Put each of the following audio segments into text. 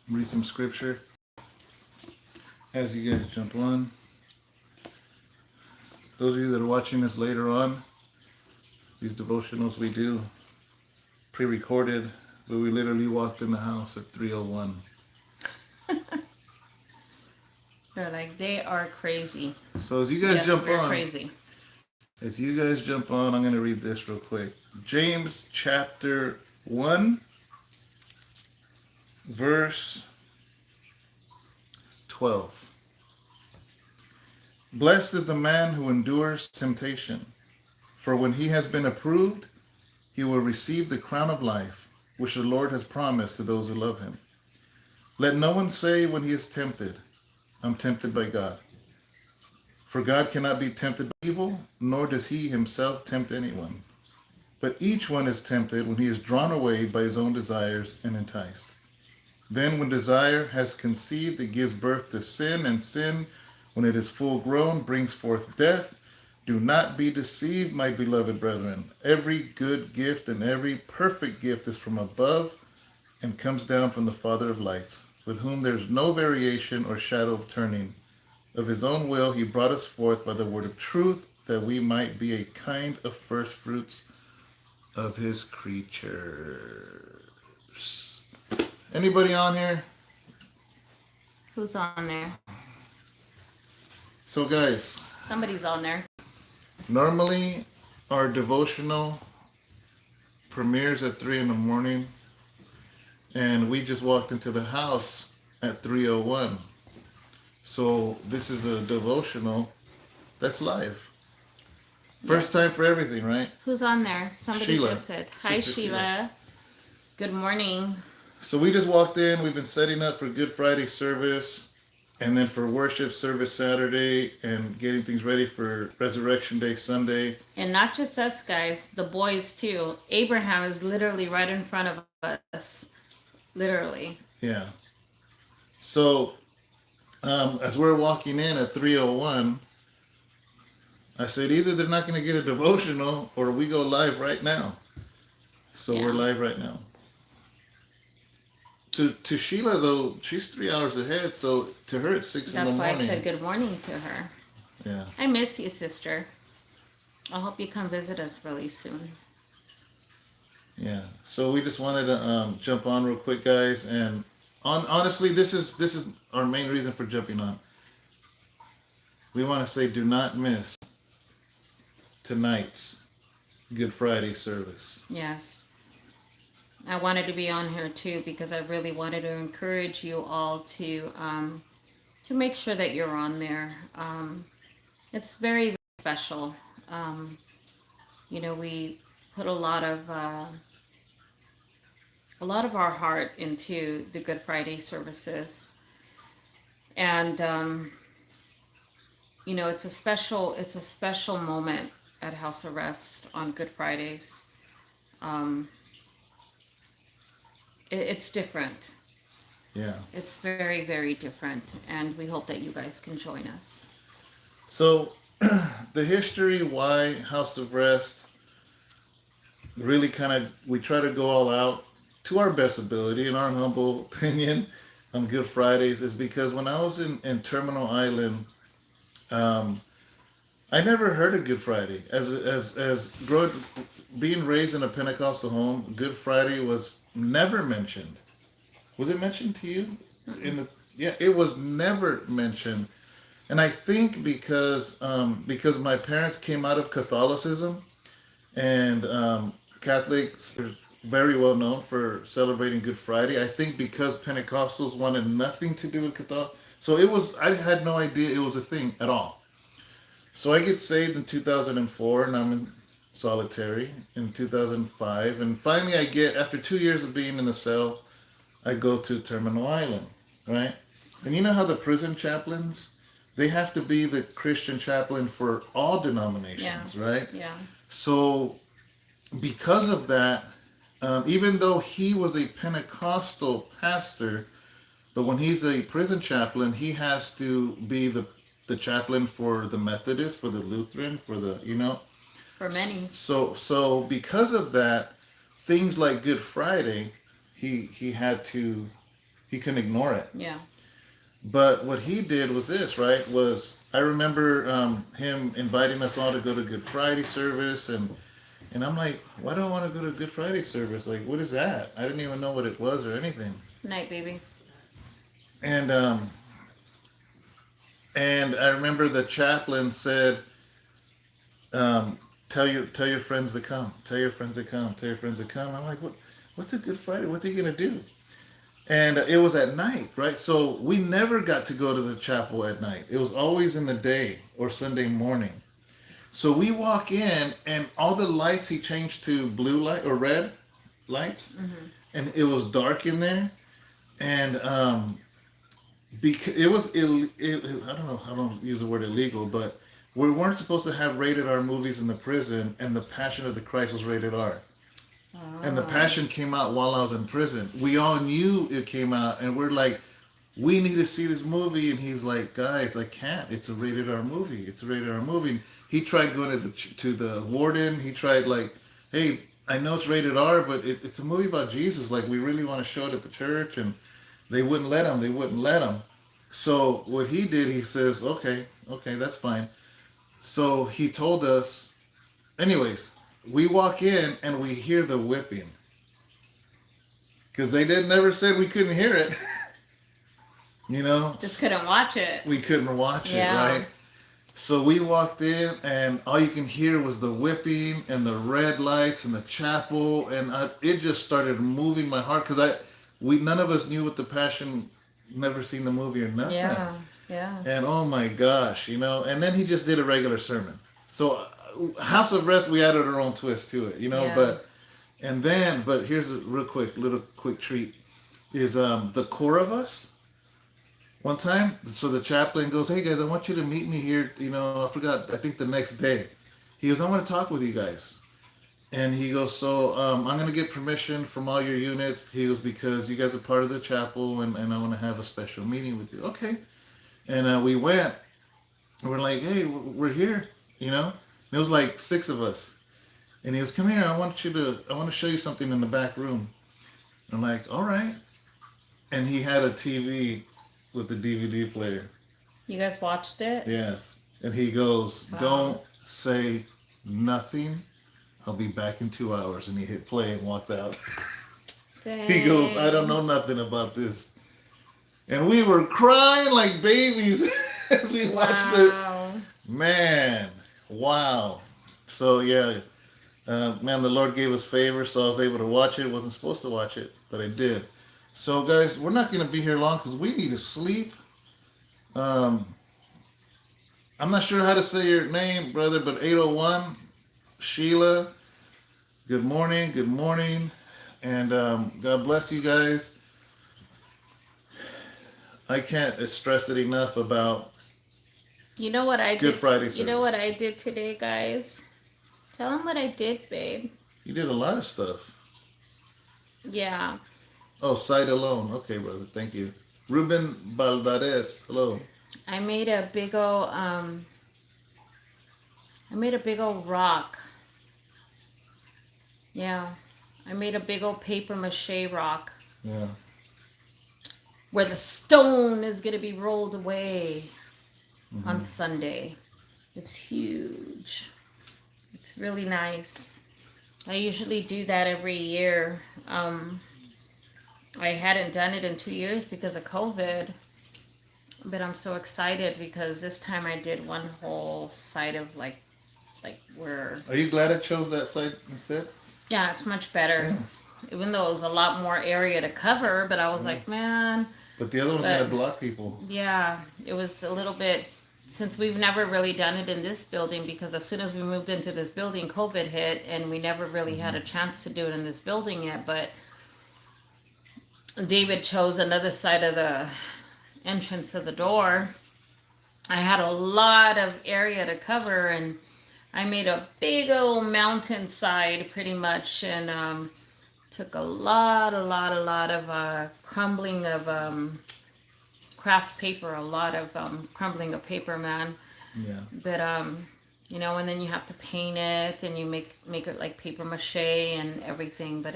read some scripture as you guys jump on. Those of you that are watching this later on, these devotionals we do pre-recorded, but we literally walked in the house at 3:01. They're like, they are crazy. So as you guys jump on, crazy. As you guys jump on, I'm going to read this real quick. James chapter 1, verse 12. Blessed is the man who endures temptation, for when he has been approved, he will receive the crown of life, which the Lord has promised to those who love him. Let no one say when he is tempted, I'm tempted by God. For God cannot be tempted by evil, nor does he himself tempt anyone. But each one is tempted when he is drawn away by his own desires and enticed. Then when desire has conceived, it gives birth to sin, and sin, when it is full grown, brings forth death. Do not be deceived, my beloved brethren. Every good gift and every perfect gift is from above and comes down from the Father of lights, with whom there is no variation or shadow of turning. Of his own will he brought us forth by the word of truth, that we might be a kind of first fruits of his creatures. Anybody on here? Who's on there? So guys, somebody's on there. Normally our devotional premieres at 3 in the morning, and we just walked into the house at 3:01. So this is a devotional that's live. First time for everything, right? Who's on there? Somebody Sheila. just said, hi, Sister Sheila. Good morning. So we just walked in. We've been setting up for Good Friday service, and then for worship service Saturday, and getting things ready for Resurrection Day Sunday. And not just us guys, the boys too. Abraham is literally right in front of us. Literally. Yeah. So as we're walking in at 3:01, I said either they're not going to get a devotional or we go live right now. So we're live right now. To Sheila, though, she's 3 hours ahead, so to her it's 6 in the morning. That's why I said good morning to her. Yeah. I miss you, sister. I hope you come visit us really soon. Yeah. So we just wanted to jump on real quick, guys, and honestly, this is our main reason for jumping on. We want to say do not miss tonight's Good Friday service. Yes. I wanted to be on here too because I really wanted to encourage you all to make sure that you're on there. It's very, very special. We put a lot of our heart into the Good Friday services, and it's a special moment at House of Rest on Good Fridays. It's different. Yeah. It's very, very different, and we hope that you guys can join us. So, the history why House of Rest really we try to go all out to our best ability, in our humble opinion, on Good Fridays, is because when I was in Terminal Island, I never heard of Good Friday. Being raised in a Pentecostal home, Good Friday was never mentioned. Was it mentioned to you? It was never mentioned. And I think because my parents came out of Catholicism, and Catholics are very well known for celebrating Good Friday. I think because Pentecostals wanted nothing to do with Catholic, so I had no idea it was a thing at all. So I get saved in 2004, and I'm in solitary in 2005, and finally after 2 years of being in the cell, I go to Terminal Island, right? And you know how the prison chaplains, they have to be the Christian chaplain for all denominations, right? Yeah. So because of that, even though he was a Pentecostal pastor, but when he's a prison chaplain, he has to be the chaplain for the Methodist, for the Lutheran, for the, For many. So because of that, things like Good Friday, he had to He couldn't ignore it. Yeah. But what he did was this, right? Was I remember him inviting us all to go to Good Friday service, and I'm like, why do I want to go to Good Friday service? Like, what is that? I didn't even know what it was or anything. Night, baby. And I remember the chaplain said, tell your friends to come. Tell your friends to come. Tell your friends to come. I'm like, what's a Good Friday? What's he gonna do? And it was at night, right? So we never got to go to the chapel at night. It was always in the day or Sunday morning. So we walk in, and all the lights he changed to blue light or red lights, and it was dark in there, and because it was I don't know, I don't use the word illegal, but we weren't supposed to have rated R movies in the prison, and The Passion of the Christ was rated R. And The Passion came out while I was in prison. We all knew it came out, and we're like, we need to see this movie. And he's like, guys, I can't. It's a rated R movie. It's a rated R movie. And he tried going to the warden. He tried like, hey, I know it's rated R, but it's a movie about Jesus. Like, we really want to show it at the church. And they wouldn't let him. They wouldn't let him. So what he did, he says, okay, that's fine. So he told us, anyways, we walk in and we hear the whipping. Because they never said we couldn't hear it. You know? Just couldn't watch it. We couldn't watch it, right? So we walked in and all you can hear was the whipping and the red lights and the chapel. And it just started moving my heart. Because none of us knew what The Passion, never seen the movie or nothing. Yeah. And oh my gosh, you know. And then he just did a regular sermon. So House of Rest, we added our own twist to it, you know. Yeah. But here's a little quick treat, is the core of us. One time, so the chaplain goes, hey guys, I want you to meet me here, you know, I think the next day. He goes, I want to talk with you guys. And he goes, so I'm going to get permission from all your units. He goes, because you guys are part of the chapel, and I want to have a special meeting with you. Okay. And we went, and we're like, hey, we're here, you know. And it was like 6 of us. And he goes, come here, I want to show you something in the back room. And I'm like, all right. And he had a TV with the DVD player. You guys watched it? Yes. And he goes, don't say nothing. I'll be back in 2 hours. And he hit play and walked out. Dang. He goes, I don't know nothing about this. And we were crying like babies as we watched it. Man, wow. So yeah, man, the Lord gave us favor, so I was able to watch it. Wasn't supposed to watch it, but I did. So guys, we're not going to be here long because we need to sleep. I'm not sure how to say your name, brother, but 801, Sheila, good morning. And God bless you guys. I can't stress it enough about you know what I Good did. Friday service. You know what I did today, guys? Tell them what I did, babe. You did a lot of stuff. Yeah. Oh, sight alone. Okay, brother. Thank you. Ruben Baldares. Hello. I made a big old rock. Yeah. I made a big old paper mache rock. Yeah. Where the stone is going to be rolled away on Sunday. It's huge. It's really nice. I usually do that every year. I hadn't done it in 2 years because of COVID. But I'm so excited because this time I did one whole side of like where... Are you glad I chose that side instead? Yeah, it's much better. Yeah. Even though it was a lot more area to cover, but I was like, man... But the other one's going to block people. Yeah, it was a little bit... Since we've never really done it in this building, because as soon as we moved into this building, COVID hit, and we never really had a chance to do it in this building yet, but David chose another side of the entrance of the door. I had a lot of area to cover, and I made a big old mountainside pretty much, and took a lot of crumbling of craft paper, a lot of crumbling of paper, man. Yeah. But you know, and then you have to paint it, and you make it like paper mache and everything. But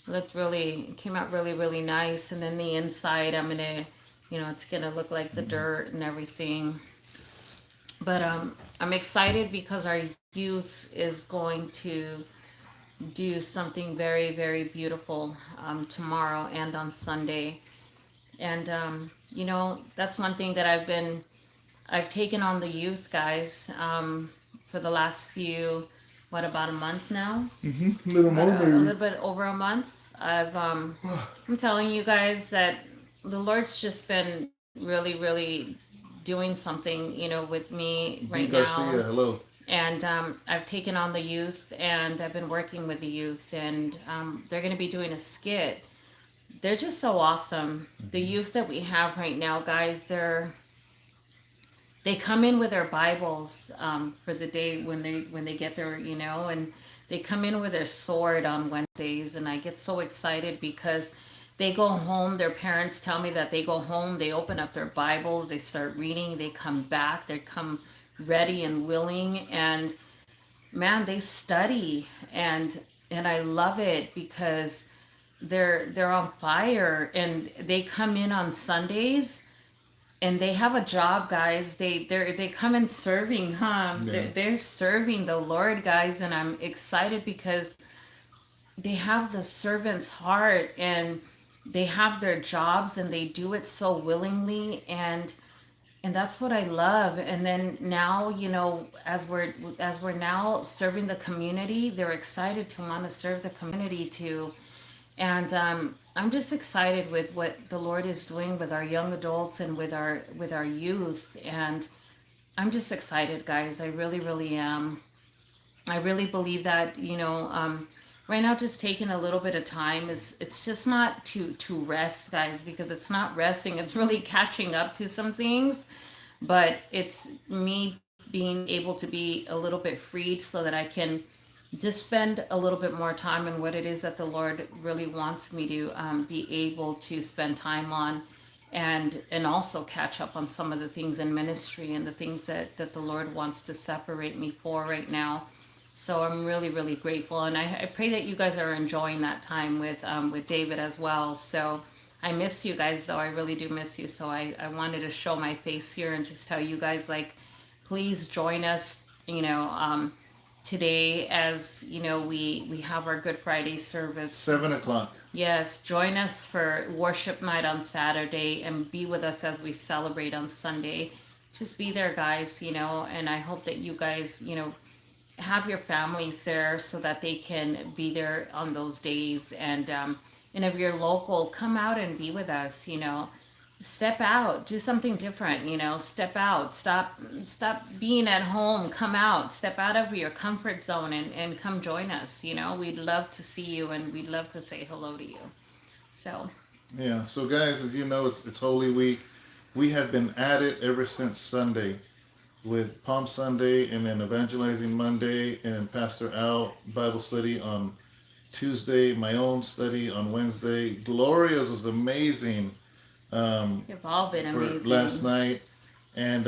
Came out really, really nice. And then the inside, I'm gonna, it's gonna look like the dirt and everything. But I'm excited because our youth is going to do something very, very beautiful tomorrow and on Sunday. And that's one thing that I've taken on the youth guys for the last few, what, about a month now? A little more, A maybe. little bit over a month. I'm telling you guys that the Lord's just been really, really doing something, with me D. right Garcia, now. hello. And I've taken on the youth, and I've been working with the youth, and they're going to be doing a skit. They're just so awesome. The youth that we have right now, guys, they come in with their Bibles for the day when they get there, and they come in with their sword on Wednesdays, and I get so excited because they go home. Their parents tell me that they go home, they open up their Bibles, they start reading, they come back, they come ready and willing, and man, they study, and I love it because they're on fire, and they come in on Sundays and they have a job, guys. They come in serving, huh? Yeah. They're serving the Lord, guys, and I'm excited because they have the servant's heart, and they have their jobs, and they do it so willingly, and that's what I love. And then now, as we're now serving the community, they're excited to want to serve the community too. And I'm just excited with what the Lord is doing with our young adults and with our youth. And I'm just excited, guys. I really, really am. I really believe that, right now, just taking a little bit of time is, it's just not to rest, guys, because it's not resting. It's really catching up to some things, but it's me being able to be a little bit freed so that I can just spend a little bit more time on what it is that the Lord really wants me to be able to spend time on, and also catch up on some of the things in ministry and the things that the Lord wants to separate me for right now. So I'm really, really grateful, and I pray that you guys are enjoying that time with David as well. So I miss you guys, though. I really do miss you. So I wanted to show my face here and just tell you guys, like, please join us, today, as we have our Good Friday service. 7 o'clock. Yes, join us for worship night on Saturday, and be with us as we celebrate on Sunday. Just be there, guys, and I hope that you guys, have your families there so that they can be there on those days. And if you're local, come out and be with us. Step out, do something different. Step out, stop being at home, come out, step out of your comfort zone, and come join us. We'd love to see you, and we'd love to say hello to you. So Yeah. So, guys, as you know, it's Holy Week. We have been at it ever since Sunday, with Palm Sunday, and then Evangelizing Monday, and Pastor Al Bible study on Tuesday, my own study on Wednesday. Gloria's was amazing. you've all been For amazing. last night, and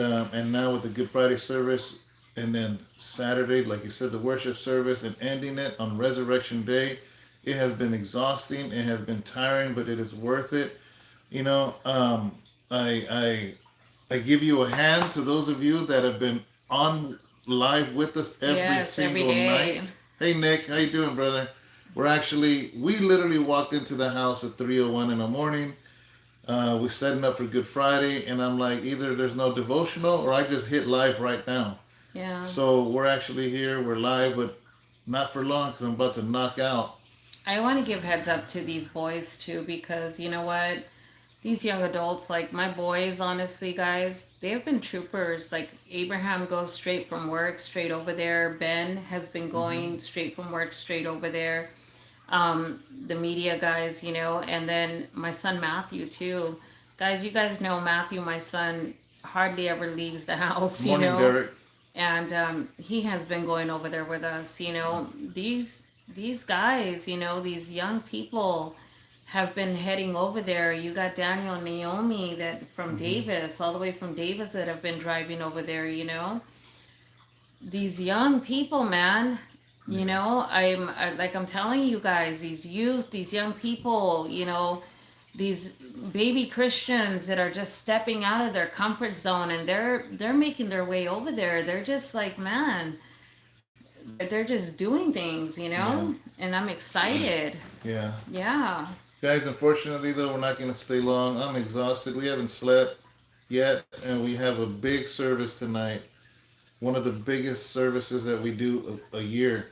now with the Good Friday service, and then Saturday, like you said, the worship service, and ending it on Resurrection Day. It has been exhausting. It has been tiring, but it is worth it. I give you a hand to those of you that have been on live with us every Yes, every single day. night. Hey Nick, how you doing, brother? We literally walked into the house at 3:01 in the morning. We're setting up for Good Friday, and I'm like, either there's no devotional or I just hit live right now. Yeah. So we're actually here, we're live, but not for long because I'm about to knock out. I want to give heads up to these boys too, because you know what? These young adults, like my boys, honestly, guys, they've been troopers. Like Abraham goes straight from work, straight over there. Ben has been going straight from work, straight over there. The media guys, and then my son Matthew too. Guys, you guys know Matthew, my son, hardly ever leaves the house, Morning, Derek. and he has been going over there with us. These guys, these young people have been heading over there. You got Daniel and Naomi that from Davis, all the way from Davis, that have been driving over there. These young people, man, You know, I'm telling you guys, these youth, these young people, these baby Christians that are just stepping out of their comfort zone, and they're making their way over there. They're just like, man, they're just doing things, Yeah. and I'm excited. Yeah. Yeah. Guys, unfortunately, though, we're not going to stay long. I'm exhausted. We haven't slept yet, and we have a big service tonight. One of the biggest services that we do a year,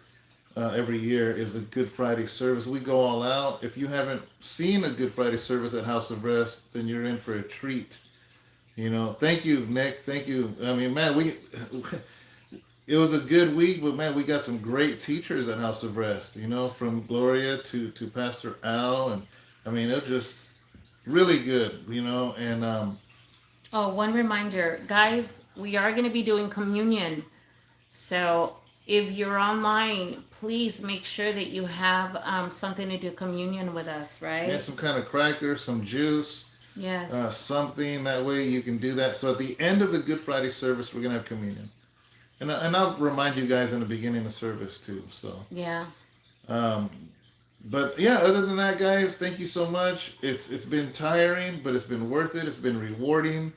every year, is a Good Friday service. We go all out. If you haven't seen a Good Friday service at House of Rest, then you're in for a treat. Thank you, Nick. Thank you. I mean, man, it was a good week, but man, we got some great teachers at House of Rest. From Gloria to Pastor Al, and I mean, it was just really good. And Oh, one reminder, guys, we are going to be doing communion. So if you're online, please make sure that you have something to do communion with us, yeah, right? some kind of cracker, some juice, Yes. something. That way you can do that. So at the end of the Good Friday service, we're gonna have communion, and I'll remind you guys in the beginning of service too. So. Yeah. Um, but yeah, other than that, guys, thank you so much. It's been tiring, but it's been worth it. It's been rewarding.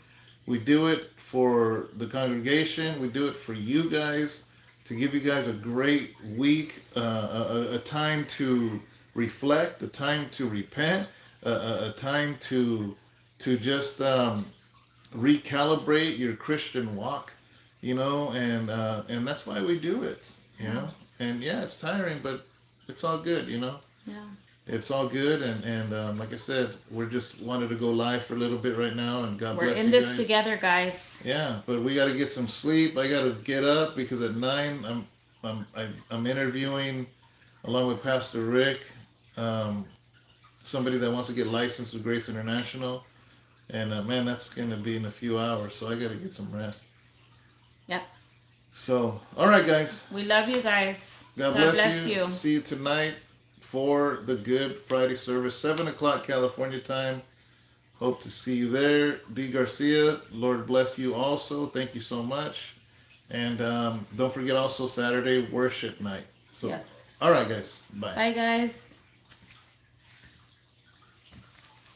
We do it for the congregation. We do it for you guys to give you guys a great week, a time to reflect, a time to repent, a time to just recalibrate your Christian walk, and that's why we do it, you Yeah. know. And yeah, it's tiring, but it's all good. Yeah. It's all good, and like I said, we're just wanted to go live for a little bit right now, and God We're bless in you this guys. together, guys. Yeah, but we got to get some sleep. I got to get up because at 9 I'm interviewing along with Pastor Rick, um, somebody that wants to get licensed with Grace International, and man, that's going to be in a few hours, so I got to get some rest. Yep. So, all right, guys. We love you guys. God bless you. See you tonight for the Good Friday service, 7 o'clock California time. Hope to see you there. D. Garcia, Lord bless you also. Thank you so much. And don't forget also Saturday worship night. So, Yes. all right, guys. Bye. Bye, guys.